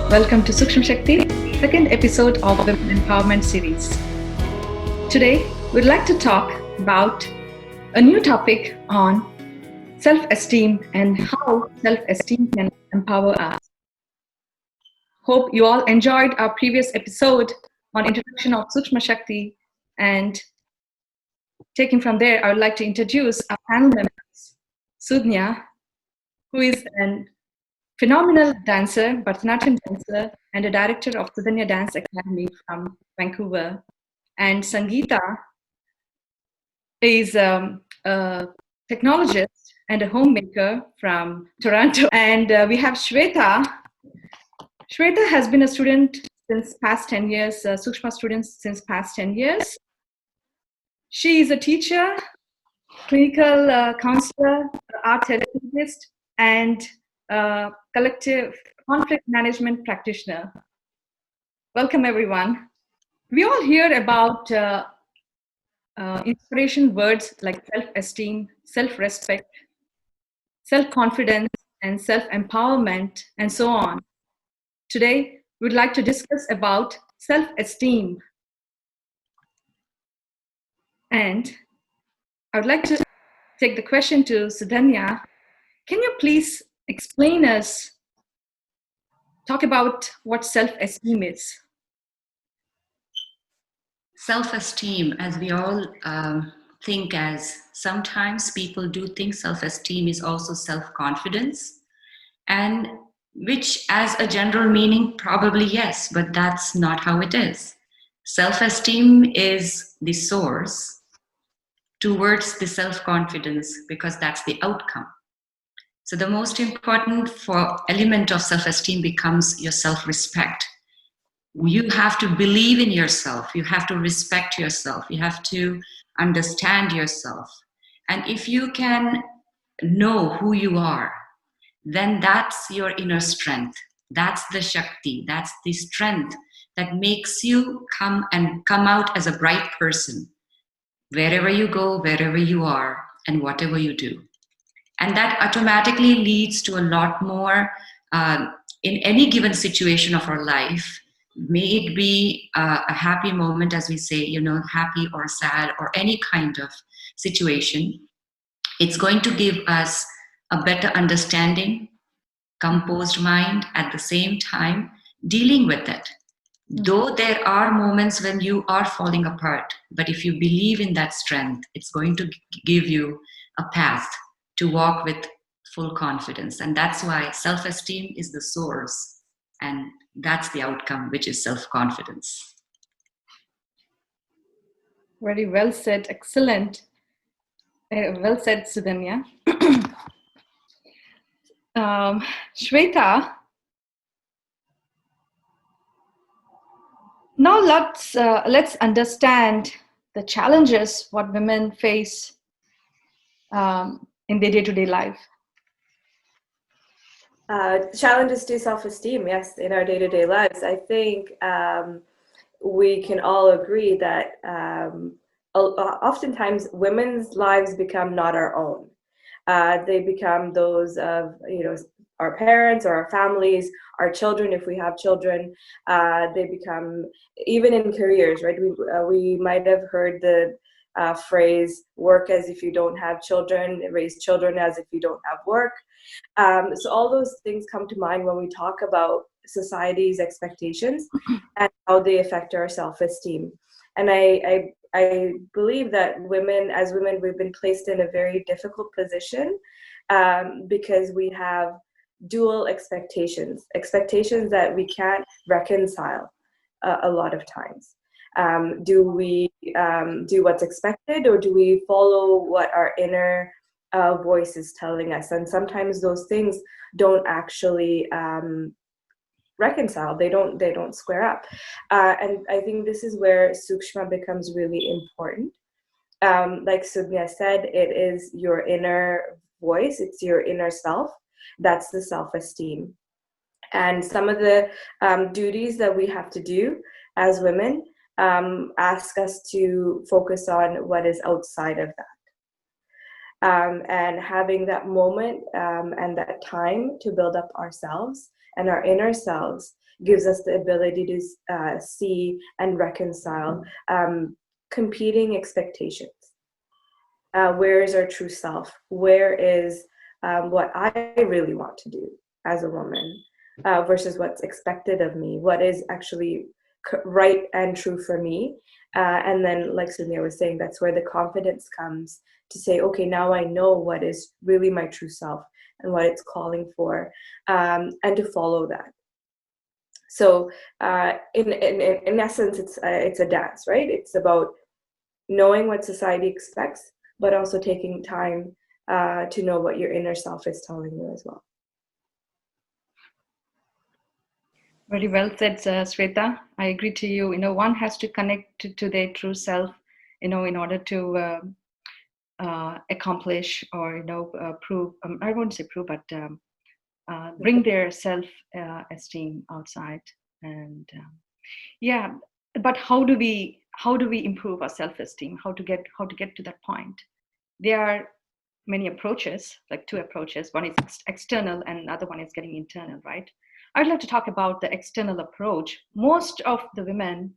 Welcome to Sookshma second episode of the Empowerment series. Today, we'd like to talk about a new topic on self-esteem and how self-esteem can empower us. Hope you all enjoyed our previous episode on introduction of Sookshma Shakti, and taking from there, I would like to introduce our panel members, Sudhnya, who is an phenomenal dancer, Bharatanatyam dancer, and a director of Sudhanya Dance Academy from Vancouver. And Sangeeta is a technologist and a homemaker from Toronto. And we have Shweta. Shweta has been a student since past 10 years, Sookshma student since past 10 years. She is a teacher, clinical counselor, art therapist, and collective conflict management practitioner. Welcome, everyone. We all hear about inspiration words like self-esteem, self-respect, self-confidence, and self-empowerment, and so on. Today, we'd like to discuss about self-esteem. And I would like to take the question to Sudhanya. Can you please explain us, talk about what self-esteem is? Self-esteem, as we all think, as sometimes people do think self-esteem is also self-confidence, and which as a general meaning, probably yes, but that's not how it is. Self-esteem is the source towards the self-confidence because that's the outcome. So the most important element of self-esteem becomes your self-respect. You have to believe in yourself. You have to respect yourself. You have to understand yourself. And if you can know who you are, then that's your inner strength. That's the Shakti. That's the strength that makes you come out as a bright person wherever you go, wherever you are, and whatever you do. And that automatically leads to a lot more in any given situation of our life. May it be a happy moment, as we say, happy or sad or any kind of situation. It's going to give us a better understanding, composed mind, at the same time dealing with it. Though there are moments when you are falling apart, but if you believe in that strength, it's going to give you a path to walk with full confidence. And that's why self-esteem is the source, and that's the outcome, which is self-confidence. Very well said. Excellent. Well said, Sudhanya. Shweta, now let's understand the challenges what women face in their day-to-day life. Challenges to self-esteem, yes, in our day-to-day lives. I think we can all agree that oftentimes women's lives become not our own. They become those of our parents or our families, our children if we have children. They become, even in careers, right? We might have heard the phrase, work as if you don't have children, raise children as if you don't have work. So all those things come to mind when we talk about society's expectations and how they affect our self-esteem. And I believe that as women, we've been placed in a very difficult position because we have dual expectations that we can't reconcile a lot of times. Do we do what's expected, or do we follow what our inner voice is telling us? And sometimes those things don't actually reconcile. They don't square up. And I think this is where Sookshma becomes really important. Like Sudhnya said, it is your inner voice. It's your inner self. That's the self-esteem. And some of the duties that we have to do as women ask us to focus on what is outside of that. And having that moment and that time to build up ourselves and our inner selves gives us the ability to see and reconcile competing expectations. Where is our true self? Where is what I really want to do as a woman versus what's expected of me? What is actually right and true for me? And then, like Sonia was saying, that's where the confidence comes to say, okay, now I know what is really my true self and what it's calling for, and to follow that. So in essence, it's a dance, right? It's about knowing what society expects, but also taking time to know what your inner self is telling you as well. Very well said, Sweta. I agree to you. One has to connect to their true self, in order to accomplish or prove. I won't say prove, but bring their self esteem outside. And yeah, but how do we improve our self esteem? How to get to that point? There are many approaches, like two approaches. One is external, and another one is getting internal, right? I'd like to talk about the external approach. Most of the women,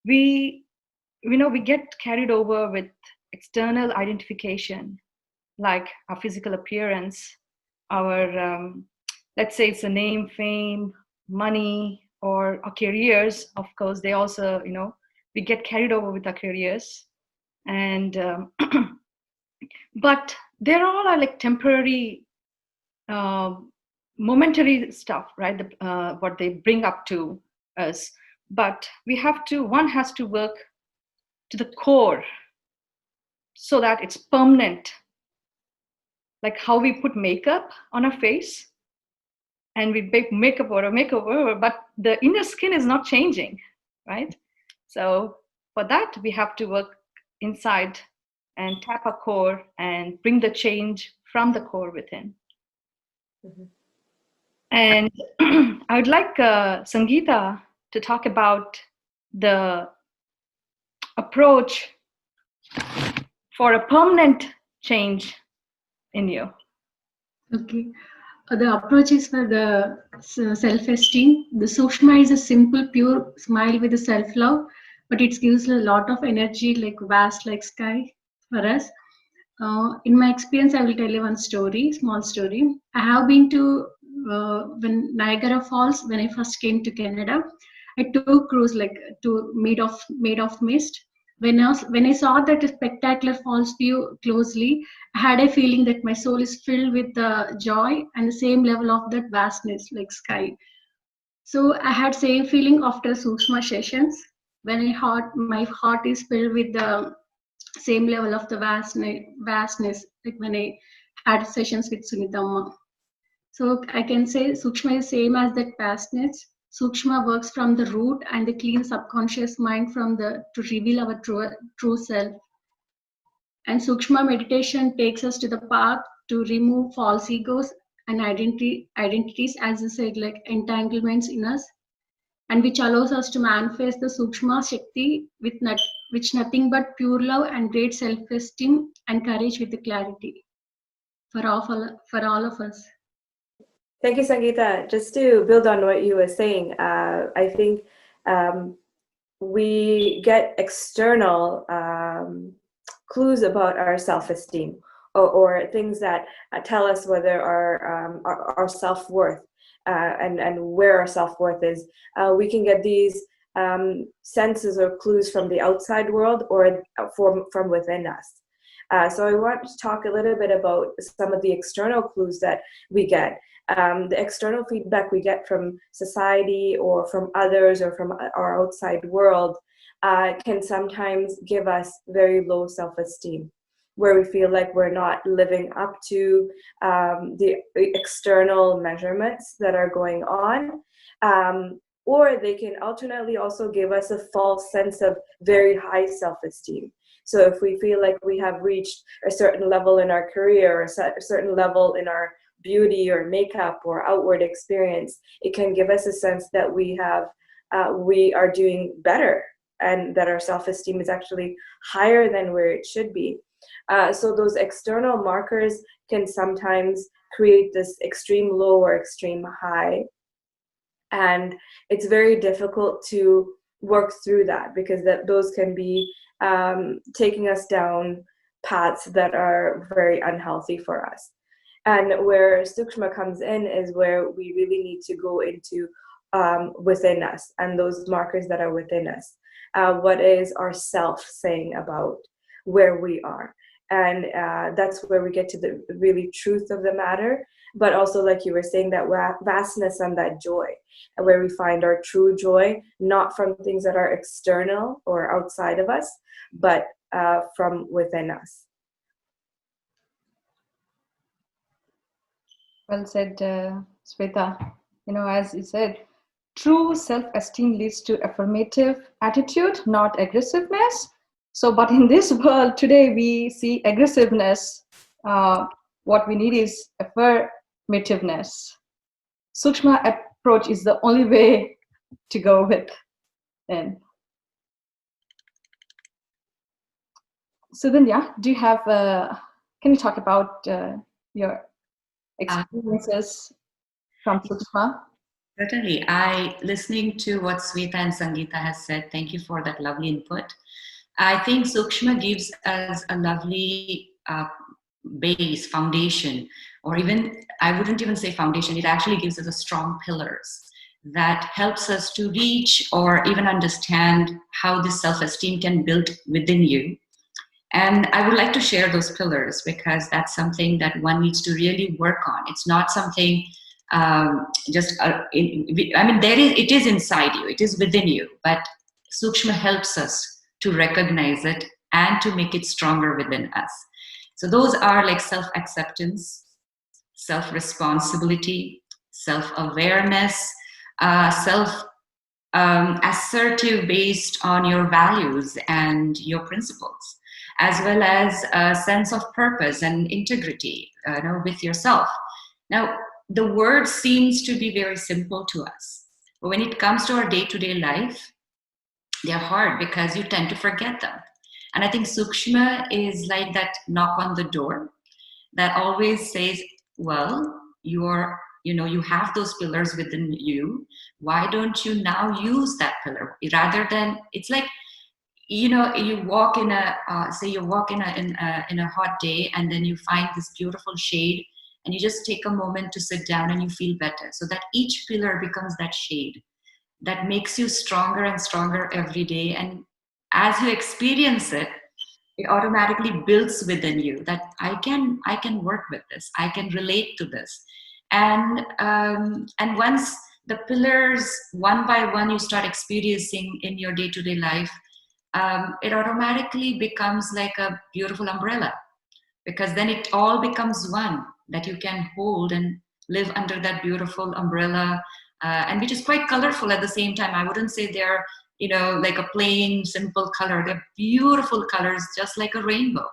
we get carried over with external identification, like our physical appearance, our let's say it's a name, fame, money, or our careers. Of course, they also, we get carried over with our careers, and but they're all are like temporary, momentary stuff, right? What they bring up to us. But one has to work to the core so that it's permanent. Like how we put makeup on our face and we make makeup or a makeover, but the inner skin is not changing, right? So for that, we have to work inside and tap our core and bring the change from the core within. Mm-hmm. And I would like Sangeeta to talk about the approach for a permanent change in you. Okay. The approach is for the self-esteem. The Sookshma is a simple, pure smile with a self-love, but it gives a lot of energy, like vast, like sky for us. In my experience, I will tell you one story, small story. I have been to when Niagara Falls when I first came to Canada. I took cruise like to made of mist. When I saw that spectacular falls view closely, I had a feeling that my soul is filled with joy and the same level of that vastness, like sky. So I had same feeling after Sookshma sessions when my heart is filled with the same level of the vastness, like when I had sessions with Sunitama. So I can say Sookshma is same as that vastness. Sookshma works from the root and the clean subconscious mind to reveal our true self. And Sookshma meditation takes us to the path to remove false egos and identities, as I said, like entanglements in us, and which allows us to manifest the Sookshma Shakti which nothing but pure love and great self-esteem and courage with the clarity for all of us. Thank you, Sangeeta. Just to build on what you were saying, I think we get external clues about our self-esteem or things that tell us whether our self-worth and where our self-worth is. We can get these senses or clues from the outside world or from within us. So I want to talk a little bit about some of the external clues that we get. The external feedback we get from society or from others or from our outside world can sometimes give us very low self-esteem, where we feel like we're not living up to the external measurements that are going on. Or they can alternately also give us a false sense of very high self-esteem. So if we feel like we have reached a certain level in our career or a certain level in our beauty or makeup or outward experience, it can give us a sense that we are doing better and that our self-esteem is actually higher than where it should be. So those external markers can sometimes create this extreme low or extreme high. And it's very difficult to work through that, because those can be taking us down paths that are very unhealthy for us. And where Sookshma comes in is where we really need to go into within us, and those markers that are within us. What is our self saying about where we are? And that's where we get to the really truth of the matter. But also, like you were saying, that vastness and that joy, and where we find our true joy, not from things that are external or outside of us, but from within us. Well said, Sweta. As you said, true self-esteem leads to affirmative attitude, not aggressiveness. So, but in this world today, we see aggressiveness. What we need is affirmativeness. Sookshma approach is the only way to go with. And so then, do you have? Can you talk about your experiences from Sookshma? Certainly. Listening to what Sweta and Sangeeta has said, thank you for that lovely input. I think Sookshma gives us a lovely base, foundation, or even, I wouldn't even say foundation, it actually gives us a strong pillars that helps us to reach or even understand how this self-esteem can build within you. And I would like to share those pillars, because that's something that one needs to really work on. It's not something it is inside you, it is within you, but Sookshma helps us to recognize it and to make it stronger within us. So those are like self-acceptance, self-responsibility, self-awareness, assertive based on your values and your principles, as well as a sense of purpose and integrity with yourself. Now, the word seems to be very simple to us, but when it comes to our day-to-day life, they're hard because you tend to forget them. And I think Sookshma is like that knock on the door that always says, well, you have those pillars within you. Why don't you now use that pillar? Rather than, it's like, you walk in a hot day, and then you find this beautiful shade, and you just take a moment to sit down and you feel better. So that each pillar becomes that shade that makes you stronger and stronger every day. And as you experience it, it automatically builds within you that I can work with this, I can relate to this. And once the pillars one by one you start experiencing in your day-to-day life, it automatically becomes like a beautiful umbrella, because then it all becomes one that you can hold and live under that beautiful umbrella, and which is quite colorful at the same time. I wouldn't say they're like a plain simple color. They're beautiful colors, just like a rainbow.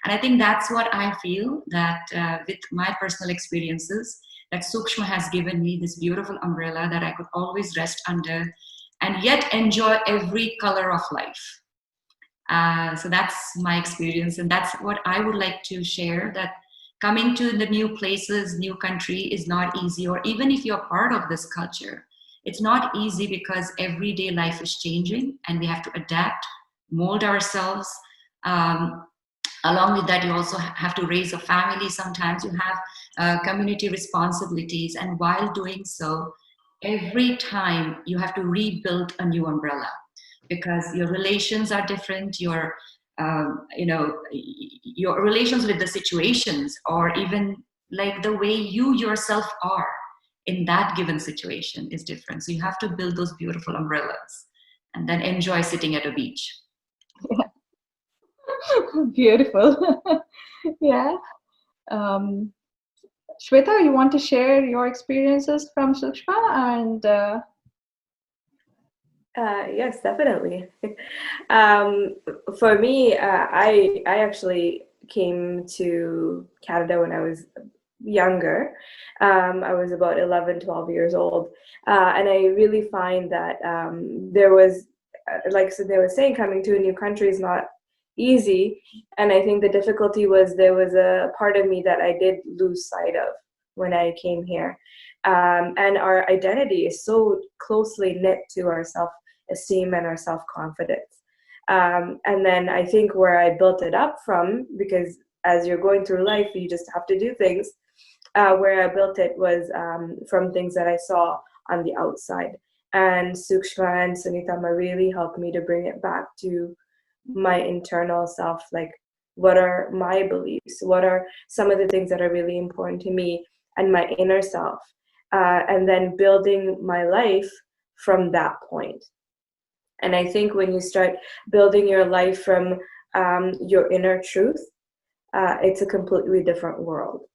And I think that's what I feel, that with my personal experiences, that Sookshma has given me this beautiful umbrella that I could always rest under and yet enjoy every color of life. So that's my experience, and that's what I would like to share, that coming to the new places, new country is not easy, or even if you're part of this culture, it's not easy, because everyday life is changing and we have to adapt, mold ourselves. Along with that, you also have to raise a family. Sometimes you have community responsibilities, and while doing so, every time you have to rebuild a new umbrella, because your relations are different, your relations with the situations, or even like the way you yourself are in that given situation is different. So you have to build those beautiful umbrellas and then enjoy sitting at a beach. Beautiful. Yeah. Shweta, you want to share your experiences from Sookshma? And Yes, definitely. For me, I actually came to Canada when I was younger. I was about 11, 12 years old. And I really find that there was, like so they were saying, coming to a new country is not easy. And I think the difficulty was there was a part of me that I did lose sight of when I came here. And our identity is so closely knit to our self-esteem and our self-confidence. And then I think where I built it up from, because as you're going through life, you just have to do things. Where I built it was from things that I saw on the outside. And Sookshma and Sunitama really helped me to bring it back to my internal self. Like, what are my beliefs? What are some of the things that are really important to me and my inner self? And then building my life from that point. And I think when you start building your life from your inner truth, it's a completely different world.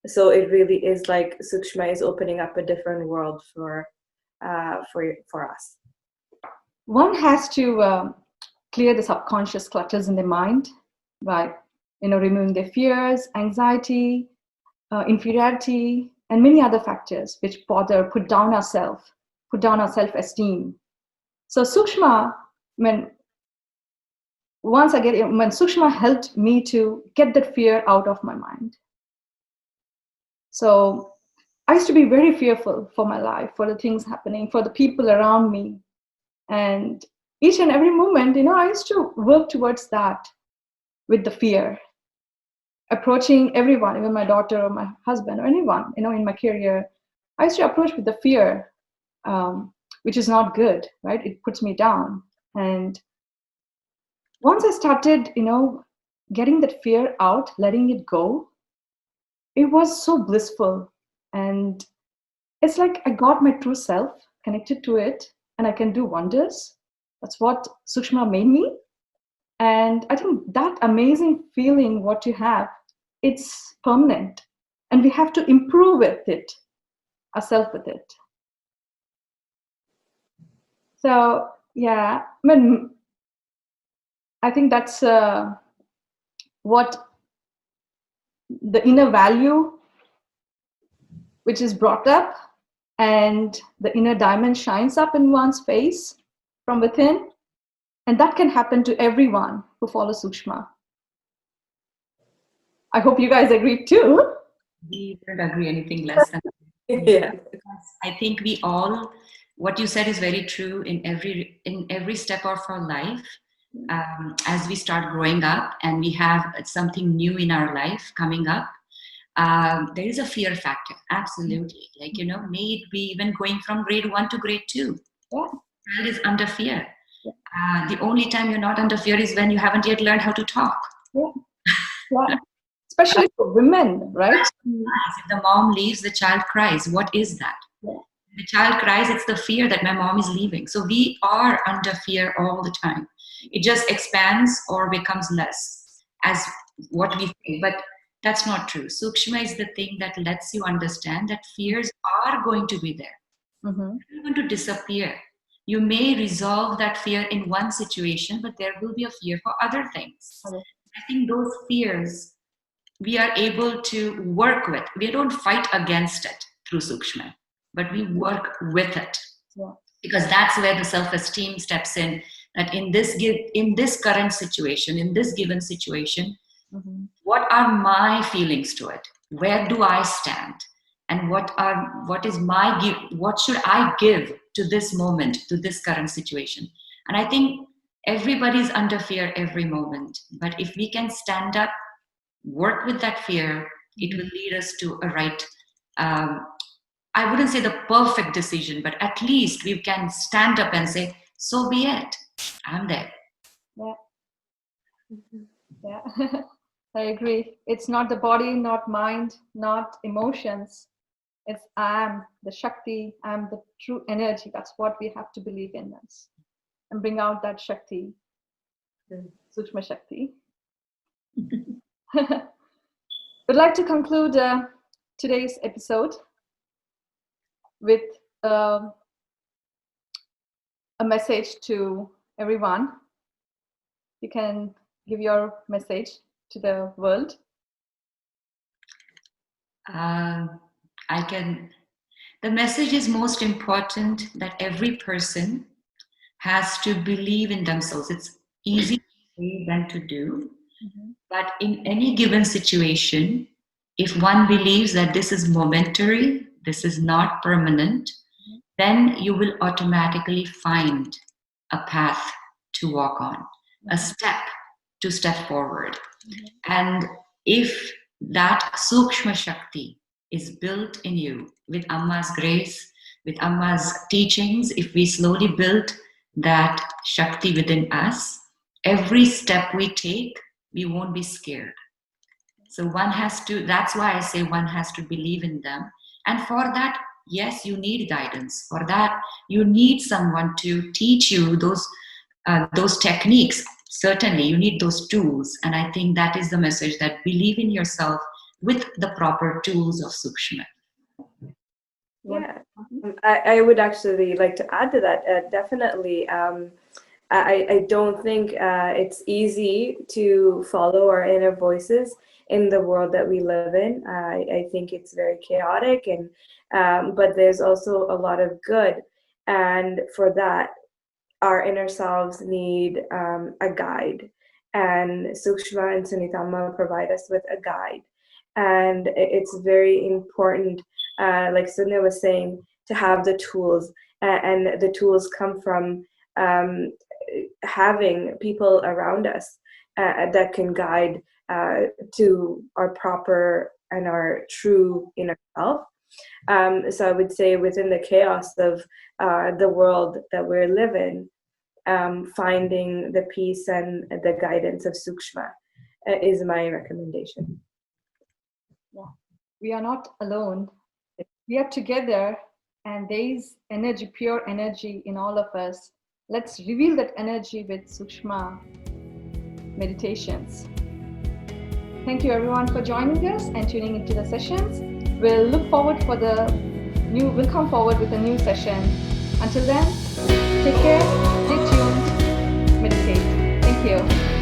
So it really is like Sookshma is opening up a different world for us. One has to clear the subconscious clutters in the mind by, removing their fears, anxiety, inferiority, and many other factors which put down our self-esteem. So Sookshma, when Sookshma helped me to get that fear out of my mind. So I used to be very fearful for my life, for the things happening, for the people around me. And each and every moment, I used to work towards that with the fear. Approaching everyone, even my daughter or my husband or anyone, in my career, I used to approach with the fear, which is not good, right? It puts me down. And once I started, getting that fear out, letting it go, it was so blissful. And it's like I got my true self, connected to it, and I can do wonders. That's what Sookshma made me. And I think that amazing feeling what you have, it's permanent. And we have to improve with it, ourselves with it. So, yeah, I think that's what the inner value which is brought up, and the inner diamond shines up in one's face from within. And that can happen to everyone who follows Sookshma. I hope you guys agree too. We don't agree anything less than that. Yeah. I think we all, what you said is very true in every step of our life. As we start growing up and we have something new in our life coming up, there is a fear factor, absolutely. Like, may it be even going from grade 1 to grade 2. Yeah. Child is under fear. The only time you're not under fear is when you haven't yet learned how to talk. Yeah. Yeah. Especially for women, right? If the mom leaves, the child cries. What is that? Yeah. The child cries, it's the fear that my mom is leaving. So we are under fear all the time. It just expands or becomes less as what we think. But that's not true. Sookshma is the thing that lets you understand that fears are going to be there. Mm-hmm. They're going to disappear. You may resolve that fear in one situation, but there will be a fear for other things. Okay. I think those fears we are able to work with. We don't fight against it through Sookshma, but we work with it. Yeah. Because that's where the self-esteem steps in. That in this current situation, in this given situation, Mm-hmm. what are my feelings to it? Where do I stand? And what should I give to this moment, to this current situation? And I think everybody's under fear every moment. But if we can stand up, work with that fear, it will lead us to a right, I wouldn't say the perfect decision, but at least we can stand up and say, so be it. I'm there. Yeah. Yeah. I agree. It's not the body, not mind, not emotions. It's I am the Shakti, I am the true energy. That's what we have to believe in us and bring out that Shakti, Sookshma Shakti. Would like to conclude today's episode with a message to everyone. You can give your message to the world. The message is most important that every person has to believe in themselves. It's easy to say than to do. Mm-hmm. But in any given situation, if one believes that this is momentary, this is not permanent, then you will automatically find a path to walk on, a step to step forward. And if that Sookshma Shakti is built in you with Amma's grace, with Amma's teachings, if we slowly build that Shakti within us, every step we take, we won't be scared. So one has to, that's why I say one has to believe in them. And for that, yes, you need guidance. For that, you need someone to teach you those techniques. Certainly, you need those tools. And I think that is the message, that believe in yourself with the proper tools of Sookshma. Yeah, I would actually like to add to that. Definitely. I don't think it's easy to follow our inner voices in the world that we live in. I think it's very chaotic, and but there's also a lot of good. And for that, our inner selves need a guide. And Sookshma and Sunitama provide us with a guide. And it's very important, like Sunya was saying, to have the tools. And the tools come from having people around us that can guide to our proper and our true inner self. So I would say within the chaos of the world that we live in, finding the peace and the guidance of Sookshma is my recommendation. Yeah, we are not alone. We are together, and there is energy, pure energy in all of us. Let's reveal that energy with Sookshma meditations. Thank you everyone for joining us and tuning into the sessions. We'll look forward for we'll come forward with a new session. Until then, take care, stay tuned, meditate. Thank you.